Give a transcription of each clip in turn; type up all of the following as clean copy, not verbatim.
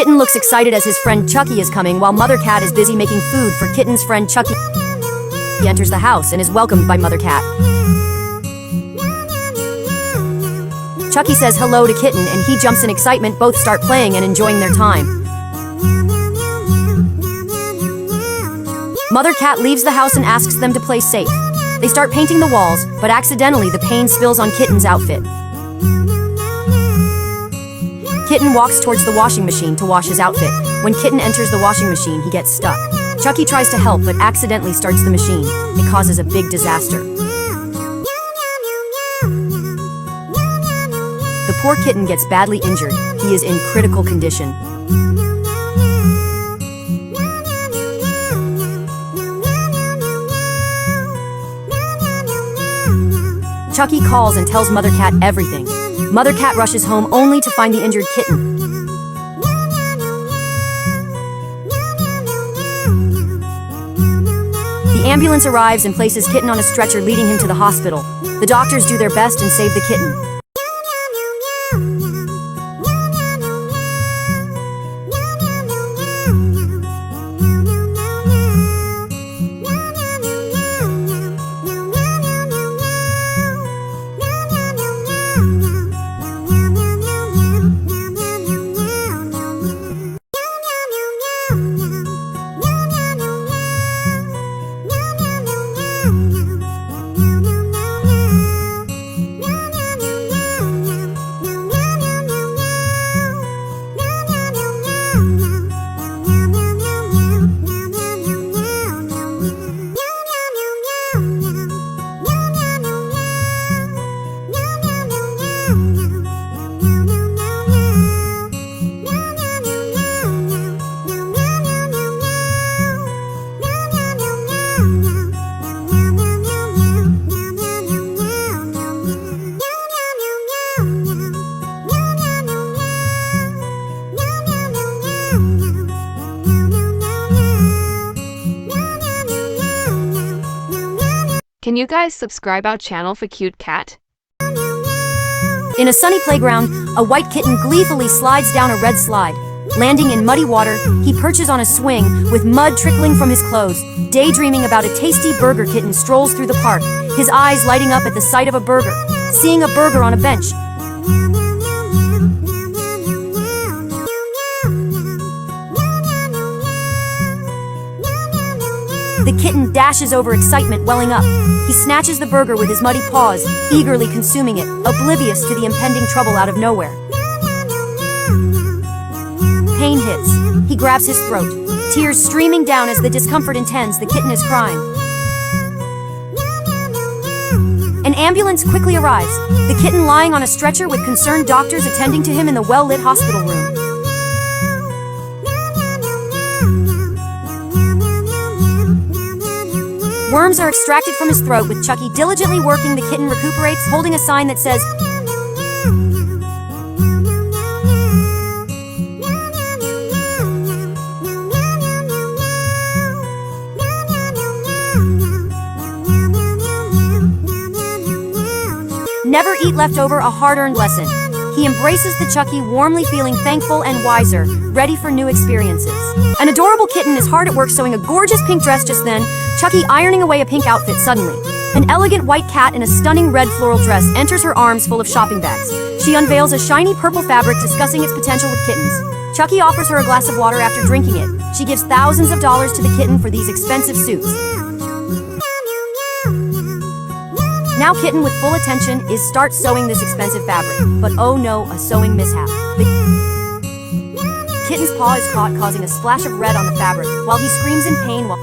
Kitten looks excited as his friend Chucky is coming while Mother Cat is busy making food for Kitten's friend Chucky. He enters the house and is welcomed by Mother Cat. Chucky says hello to Kitten and he jumps in excitement. Both start playing and enjoying their time. Mother Cat leaves the house and asks them to play safe. They start painting the walls, but accidentally the paint spills on Kitten's outfit. Kitten walks towards the washing machine to wash his outfit. When Kitten enters the washing machine, he gets stuck. Chucky tries to help but accidentally starts the machine. It causes a big disaster. The poor kitten gets badly injured. He is in critical condition. Chucky calls and tells Mother Cat everything. Mother Cat rushes home only to find the injured kitten. The ambulance arrives and places Kitten on a stretcher, leading him to the hospital. The doctors do their best and save the kitten. Can you guys subscribe our channel for cute cat? In a sunny playground, a white kitten gleefully slides down a red slide. Landing in muddy water, he perches on a swing with mud trickling from his clothes. Daydreaming about a tasty burger, Kitten strolls through the park, his eyes lighting up at the sight of a burger. Seeing a burger on a bench, the kitten dashes over, excitement welling up. He snatches the burger with his muddy paws, eagerly consuming it, oblivious to the impending trouble out of nowhere. Pain hits. He grabs his throat. Tears streaming down as the discomfort intends. The kitten is crying. An ambulance quickly arrives. The kitten lying on a stretcher with concerned doctors attending to him in the well-lit hospital room. Worms are extracted from his throat with Chucky diligently working. The kitten recuperates, holding a sign that says, "Never eat leftover," a hard-earned lesson. He embraces the Chucky, warmly feeling thankful and wiser, ready for new experiences. An adorable kitten is hard at work sewing a gorgeous pink dress. Just then, Chucky ironing away a pink outfit. Suddenly, an elegant white cat in a stunning red floral dress enters, her arms full of shopping bags. She unveils a shiny purple fabric, discussing its potential with kittens. Chucky offers her a glass of water after drinking it. She gives thousands of dollars to the kitten for these expensive suits. Now Kitten, with full attention, starts sewing this expensive fabric. But oh no, a sewing mishap. The kitten's paw is caught, causing a splash of red on the fabric, while he screams in pain while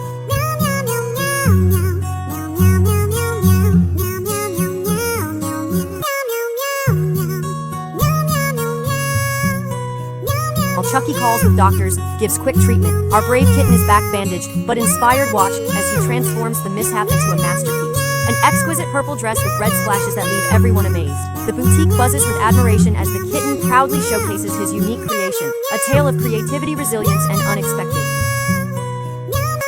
Chucky calls with doctors, gives quick treatment. Our brave kitten is back, bandaged, but inspired. Watch as he transforms the mishap into a masterpiece. An exquisite purple dress with red splashes that leave everyone amazed. The boutique buzzes with admiration as the kitten proudly showcases his unique creation, a tale of creativity, resilience, and unexpected.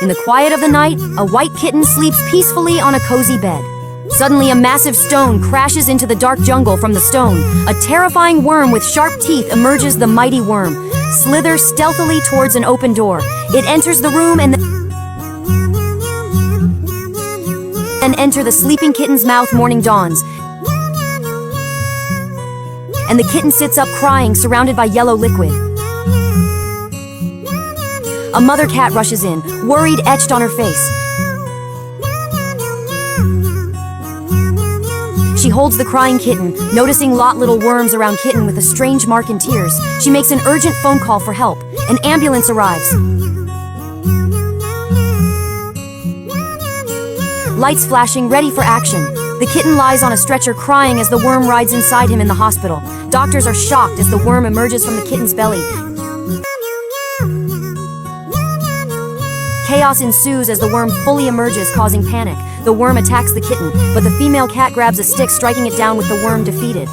In the quiet of the night, a white kitten sleeps peacefully on a cozy bed. Suddenly, a massive stone crashes into the dark jungle. From the stone, a terrifying worm with sharp teeth emerges. The mighty worm, slithers stealthily towards an open door. It enters the room and enter the sleeping kitten's mouth. Morning dawns, and the kitten sits up crying, surrounded by yellow liquid. A mother cat rushes in, worried etched on her face. She holds the crying kitten, noticing little worms around kitten with a strange mark in tears. She makes an urgent phone call for help. An ambulance arrives. Lights flashing, ready for action. The kitten lies on a stretcher crying as the worm rides inside him in the hospital. Doctors are shocked as the worm emerges from the kitten's belly. Chaos ensues as the worm fully emerges, causing panic. The worm attacks the kitten, but the female cat grabs a stick, striking it down with the worm defeated.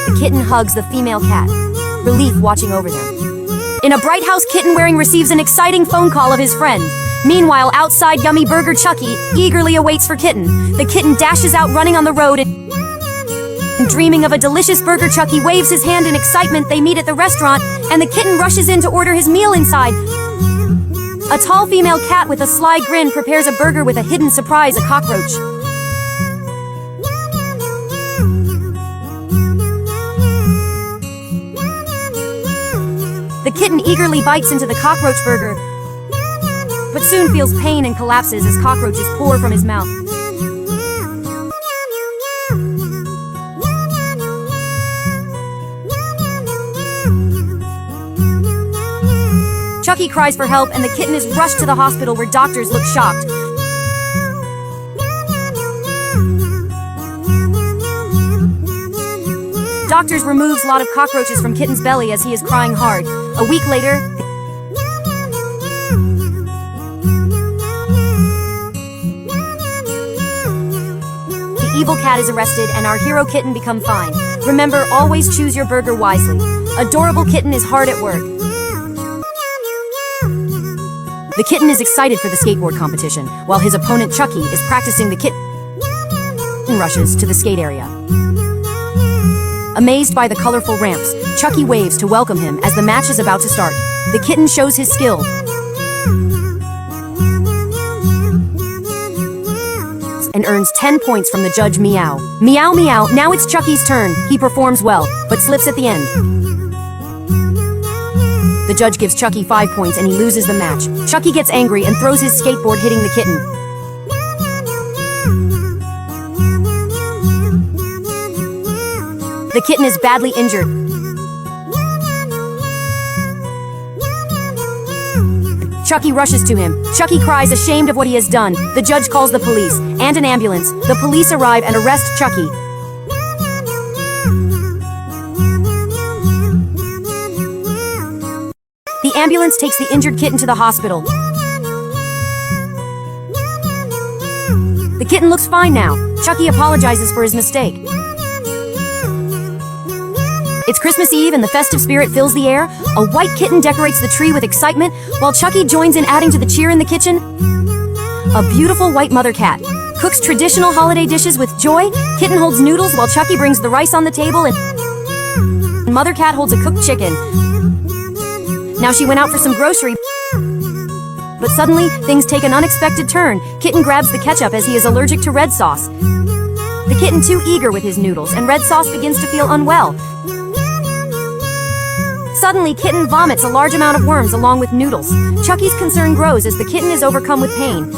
The kitten hugs the female cat, relief watching over them. In a bright house, Kitten Wearing receives an exciting phone call of his friend. Meanwhile, outside, Yummy Burger Chucky eagerly awaits for Kitten. The kitten dashes out, running on the road and dreaming of a delicious burger. Chucky waves his hand in excitement. They meet at the restaurant, and the kitten rushes in to order his meal inside. A tall female cat with a sly grin prepares a burger with a hidden surprise, a cockroach. The kitten eagerly bites into the cockroach burger, but soon feels pain and collapses as cockroaches pour from his mouth. Chucky cries for help, and the kitten is rushed to the hospital where doctors look shocked. Doctors removes a lot of cockroaches from Kitten's belly as he is crying hard. A week later, the evil cat is arrested and our hero Kitten become fine. Remember, always choose your burger wisely. Adorable Kitten is hard at work. The kitten is excited for the skateboard competition, while his opponent Chucky is practicing. The kitten rushes to the skate area. Amazed by the colorful ramps, Chucky waves to welcome him as the match is about to start. The kitten shows his skill and earns 10 points from the judge. Meow. Meow meow, now it's Chucky's turn. He performs well, but slips at the end. The judge gives Chucky 5 points and he loses the match. Chucky gets angry and throws his skateboard, hitting the kitten. The kitten is badly injured. Chucky rushes to him. Chucky cries, ashamed of what he has done. The judge calls the police and an ambulance. The police arrive and arrest Chucky. The ambulance takes the injured kitten to the hospital. The kitten looks fine now. Chucky apologizes for his mistake. It's Christmas Eve and the festive spirit fills the air. A white kitten decorates the tree with excitement, while Chucky joins in, adding to the cheer in the kitchen. A beautiful white mother cat cooks traditional holiday dishes with joy. Kitten holds noodles while Chucky brings the rice on the table, and mother cat holds a cooked chicken. Now she went out for some grocery, but suddenly things take an unexpected turn. Kitten grabs the ketchup as he is allergic to red sauce. The kitten, too eager with his noodles and red sauce, begins to feel unwell. Suddenly, Kitten vomits a large amount of worms along with noodles. Chucky's concern grows as the kitten is overcome with pain.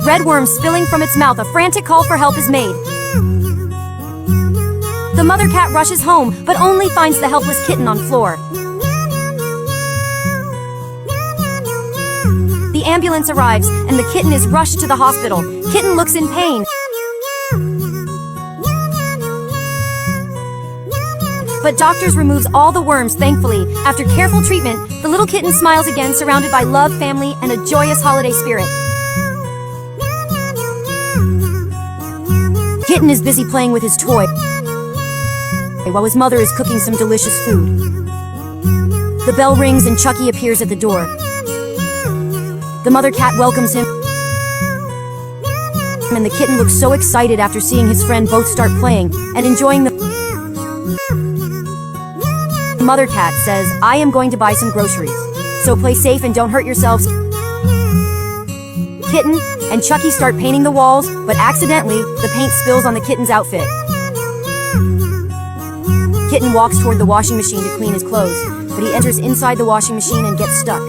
Red worms spilling from its mouth, a frantic call for help is made. The mother cat rushes home, but only finds the helpless kitten on floor. The ambulance arrives, and the kitten is rushed to the hospital. Kitten looks in pain, but doctors removes all the worms, thankfully. After careful treatment, the little kitten smiles again, surrounded by love, family, and a joyous holiday spirit. Kitten is busy playing with his toy while his mother is cooking some delicious food. The bell rings and Chucky appears at the door. The mother cat welcomes him And the kitten looks so excited after seeing his friend both start playing and enjoying the mother cat says, "I am going to buy some groceries. So play safe and don't hurt yourselves." Kitten and Chucky start painting the walls, but accidentally, the paint spills on the kitten's outfit. Kitten walks toward the washing machine to clean his clothes, but he enters inside the washing machine and gets stuck.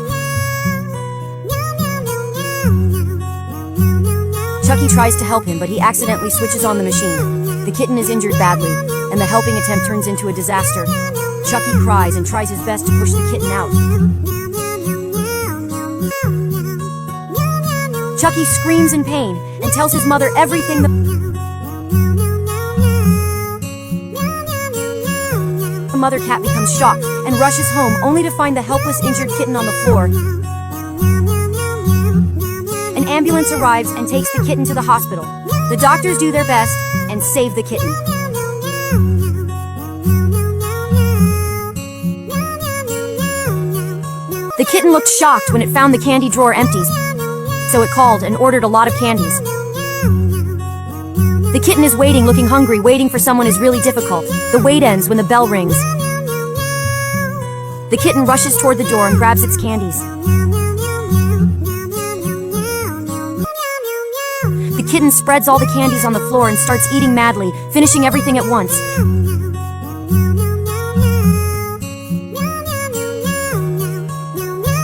Chucky tries to help him, but he accidentally switches on the machine. The kitten is injured badly, and the helping attempt turns into a disaster. Chucky cries and tries his best to push the kitten out. Chucky screams in pain and tells his mother everything. The mother cat becomes shocked and rushes home, only to find the helpless injured kitten on the floor. An ambulance arrives and takes the kitten to the hospital. The doctors do their best and save the kitten. The kitten looked shocked when it found the candy drawer empty, so it called and ordered a lot of candies. The kitten is waiting, looking hungry. Waiting for someone is really difficult. The wait ends when the bell rings. The kitten rushes toward the door and grabs its candies. The kitten spreads all the candies on the floor and starts eating madly, finishing everything at once.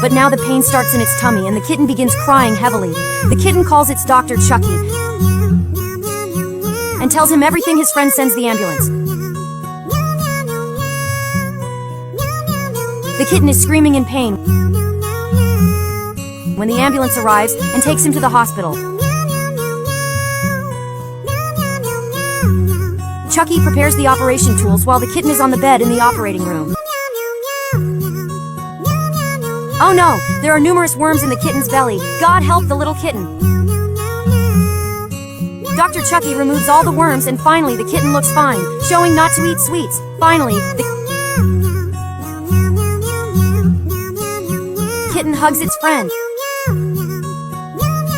But now the pain starts in its tummy and the kitten begins crying heavily. The kitten calls its doctor, Chucky, and tells him everything. His friend sends the ambulance. The kitten is screaming in pain when the ambulance arrives and takes him to the hospital. Chucky prepares the operation tools while the kitten is on the bed in the operating room. Oh no, there are numerous worms in the kitten's belly. God help the little kitten. Dr. Chucky removes all the worms and finally the kitten looks fine, showing not to eat sweets. Finally, the kitten hugs its friend.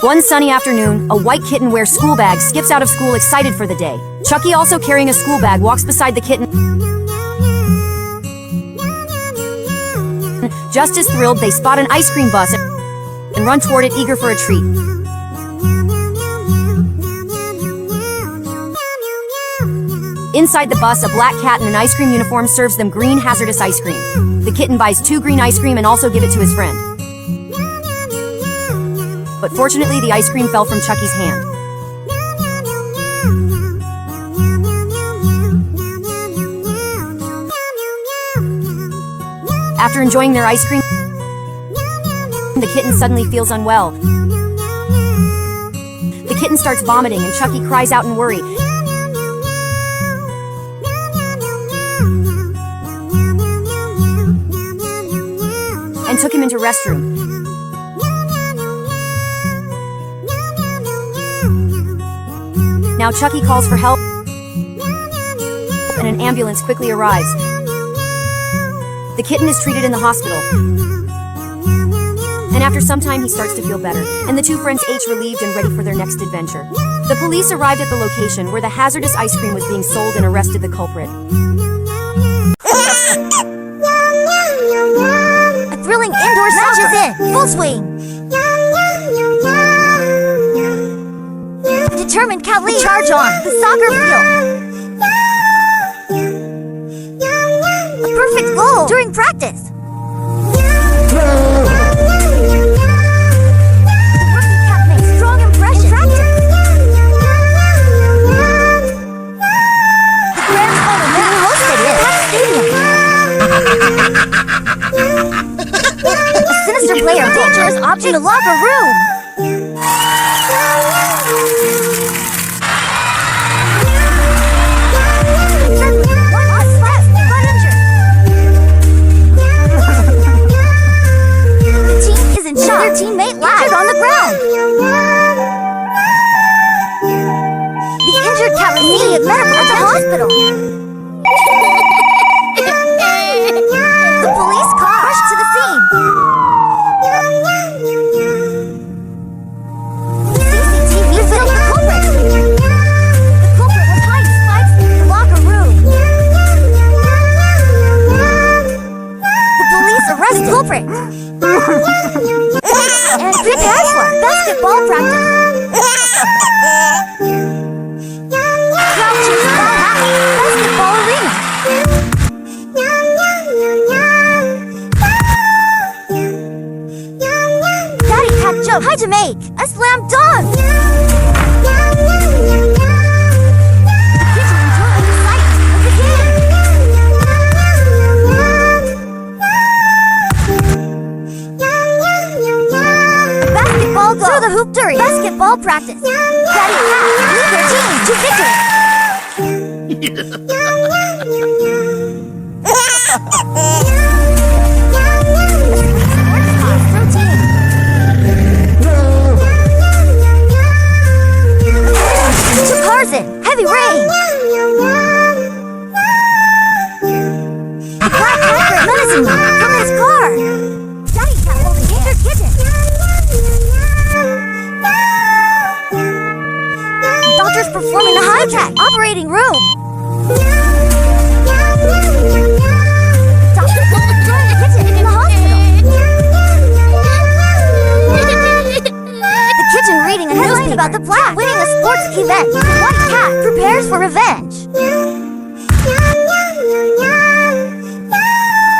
One sunny afternoon, a white kitten wears school bags, skips out of school excited for the day. Chucky, also carrying a school bag, walks beside the kitten. Just as thrilled, they spot an ice cream bus and run toward it, eager for a treat. Inside the bus, a black cat in an ice cream uniform serves them green hazardous ice cream. The kitten buys 2 green ice cream and also gives it to his friend. But fortunately, the ice cream fell from Chucky's hand. After enjoying their ice cream, the kitten suddenly feels unwell. The kitten starts vomiting and Chucky cries out in worry. And took him into restroom. Now Chucky calls for help, and an ambulance quickly arrives. The kitten is treated in the hospital, and after some time he starts to feel better, and the 2 friends age relieved and ready for their next adventure. The police arrived at the location where the hazardous ice cream was being sold and arrested the culprit. A thrilling indoor session is in full swing. Determined cat lead. Charge on the soccer field. A perfect goal during practice. The working cat makes strong impression. The grand final being hosted in Packed Stadium. A sinister player, dangerous object in the locker room. Their teammate landed on the ground. The injured cat was immediate medical at the hospital. The police car rushed to the scene. CCTV filmed the culprit. prepares for basketball practice. Crouches ball hat, basketball arena. Daddy cat jump high to make a slam dunk. The kitchen enjoy the excitement of the game. Basketball go through the hoop during basketball practice. Daddy cat lead their team to victory. To Tarzan, heavy rain. The black cat menacingly from his car. Daddy cat holding injured kitten. Doctors performing the high-tech operating room. Doctor holding the kitten in the hospital. The kitten reading a headline about the black winning a sports event. The white cat prepares for revenge.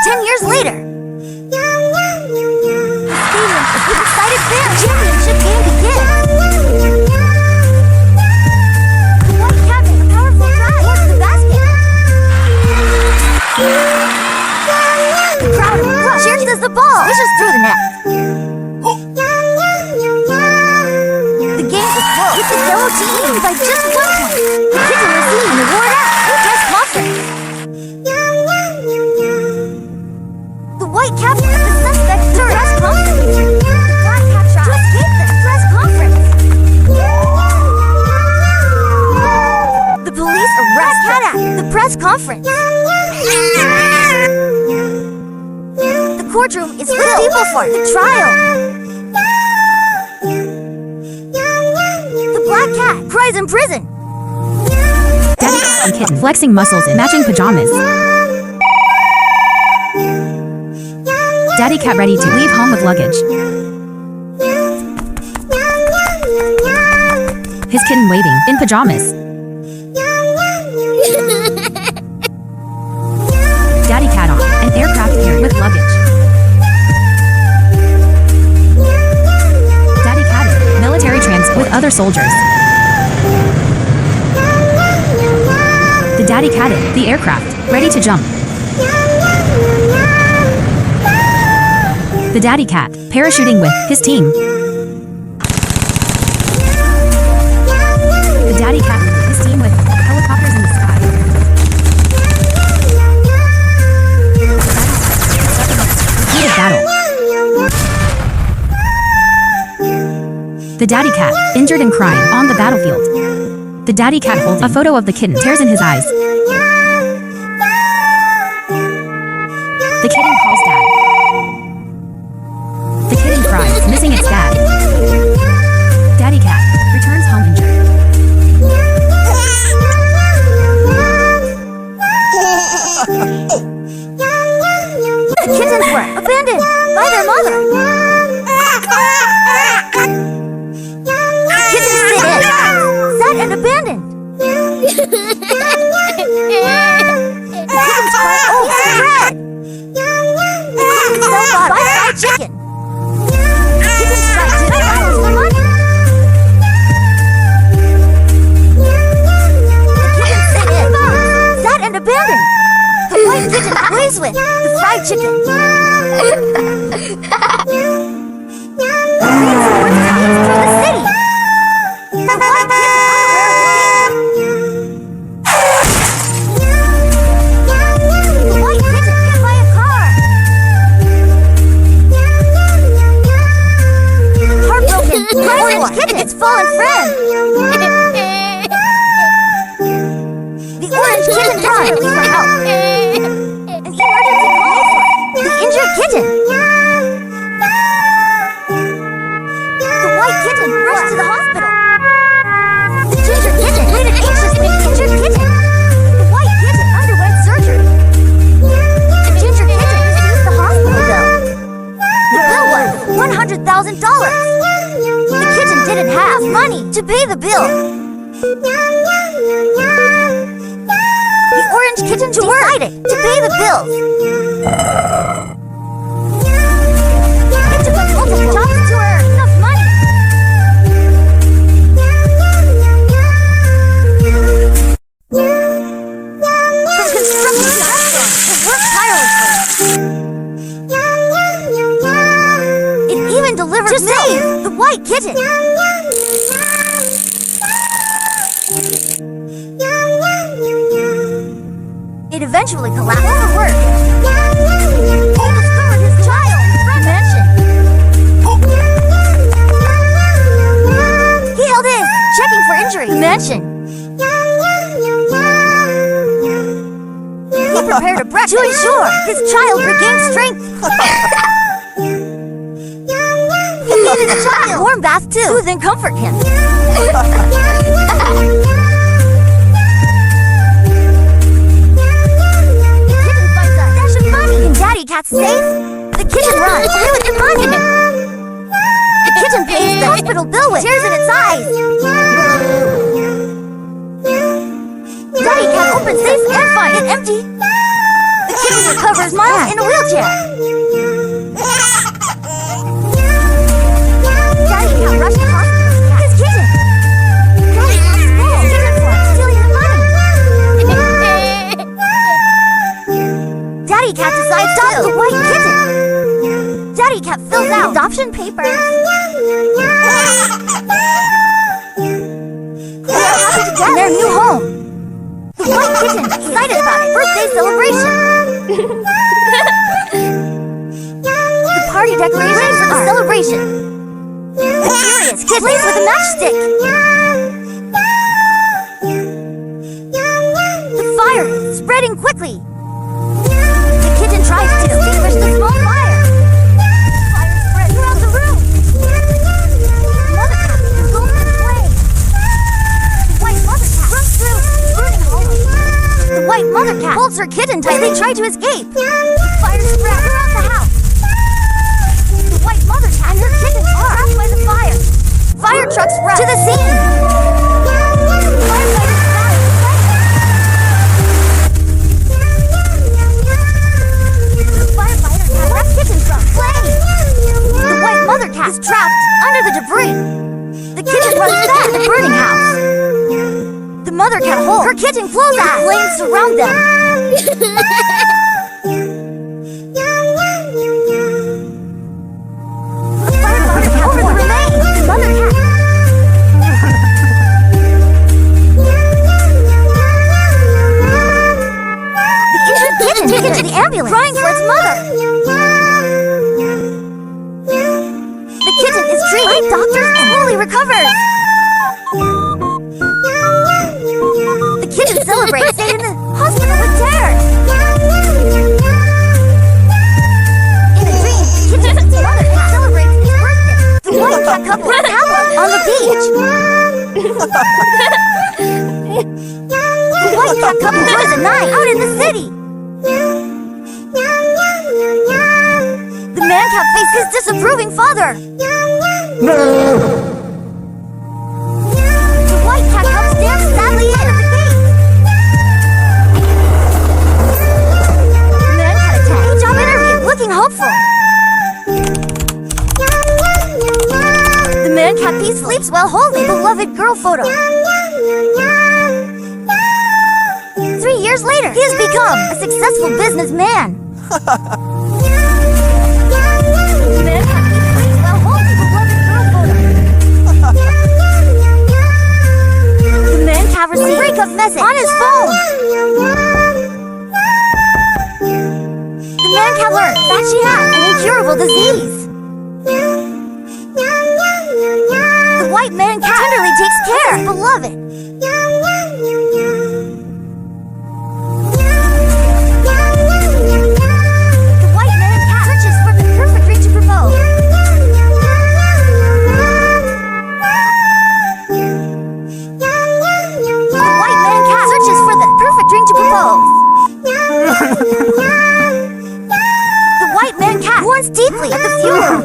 10 years later. Stadium is with excited fans. Championship game begins. The white cat makes a powerful drive towards the basket. The crowd cheers as the ball swishes through the net. The game is close with the yellow team leading by just 1 point. The kitten receiving an award at the press conference. The white cat is the suspect during press conference. The black cat tries to escape the press conference. The police arrest cat at the press conference. The courtroom is full of people for the trial. The black cat cries in prison. Daddy cat and kitten flexing muscles in matching pajamas. Daddy cat ready to leave home with luggage. His kitten waving in pajamas. Daddy cat on an aircraft carrier with luggage. Daddy cat in military transit with other soldiers. The daddy cat in the aircraft, ready to jump. The daddy cat parachuting with his team. The daddy cat with his team with helicopters in the sky. Heated battle. The daddy cat injured and crying on the battlefield. The daddy cat holds a photo of the kitten, tears in his eyes. The kitten calls dad. The kitten cries, missing its dad. Daddy cat returns home injured. The kittens were abandoned by their mother. The kittens sit in, sad and abandoned. The kittens cry, oh, bread. The kittens sell bought by fried chicken. The kittens try to $10 for money. The kittens sit in, sad and abandoned. The white kitten plays with the fried chicken. The rain supports trains through the city. The white kitten unaware of the danger. The white kitten hit by a car. Heartbroken, the orange kitten's fallen friend. The orange kitten desperately for help. An emergency call for the injured kitten. the bill. The orange kitten decided to pay the bills. It took multiple jobs to earn enough money. From construction to restaurant, it worked tirelessly. It even delivered to save the white kitten. It eventually collapsed overwork. He discovered his child in front mansion. He held in, checking for injury. Mansion. He prepared a breakfast to ensure his child regained strength. He needed a child warm bath to soothe and comfort him. Daddy Cat's safe. The kitten runs away with the money. The kitten pays the hospital bill with tears in its eyes. Daddy Cat opens safe and finds it empty. The kitten recovers, smiles in a wheelchair. Daddy Cat rushed to hospital. His kitten. Daddy Cat's full. Kitten flies, stealing the money. Daddy Cat decides to adopt the white kitten. Daddy Cat fills out adoption papers. They are happy together in their new home. The white kitten is excited about it. Birthday celebration. The party decorations for the celebration. The curious kid plays with a matchstick. The fire is spreading quickly. Tries to extinguish the small fire. Fire spread throughout the room. Mother cat is golden flame. The white mother cat runs through burning hallway. The white mother cat holds her kitten tight as they try to escape. Fire spread throughout the house. The white mother cat and her kitten are trapped by the fire. Fire trucks rush to the scene. Firefighters Mother cat is trapped under the debris. The kitten runs back to the burning house. The mother cat holds her kitten close as flames surround them. A firefighter cat over the remains. The mother cat. The injured kitten taken to the ambulance, crying for its mother. Kitten is treated by doctors and fully recovers. The kitten celebrates staying in the hospital with tears. In a dream, the kitten's mother cat celebrates his birthday. The white cat couple is happy on the beach. The white cat couple enjoys a night out in the city. The man cat faces his disapproving father. No! The white cat cub stands sadly in at the gate. The man cat attends a job interview, looking hopeful. The man cat peacefully sleeps while holding a beloved girl photo. 3 years later, he has become a successful businessman. The man cat sleeps while holding a beloved girl photo. The man cat receives a breakup message on his phone. The man cat learns that she has an incurable disease. The white man cat tenderly takes care of his beloved. The white man cat searches for the perfect ring to propose. The white man cat searches for the perfect ring to propose. The white man cat mourns deeply at the funeral.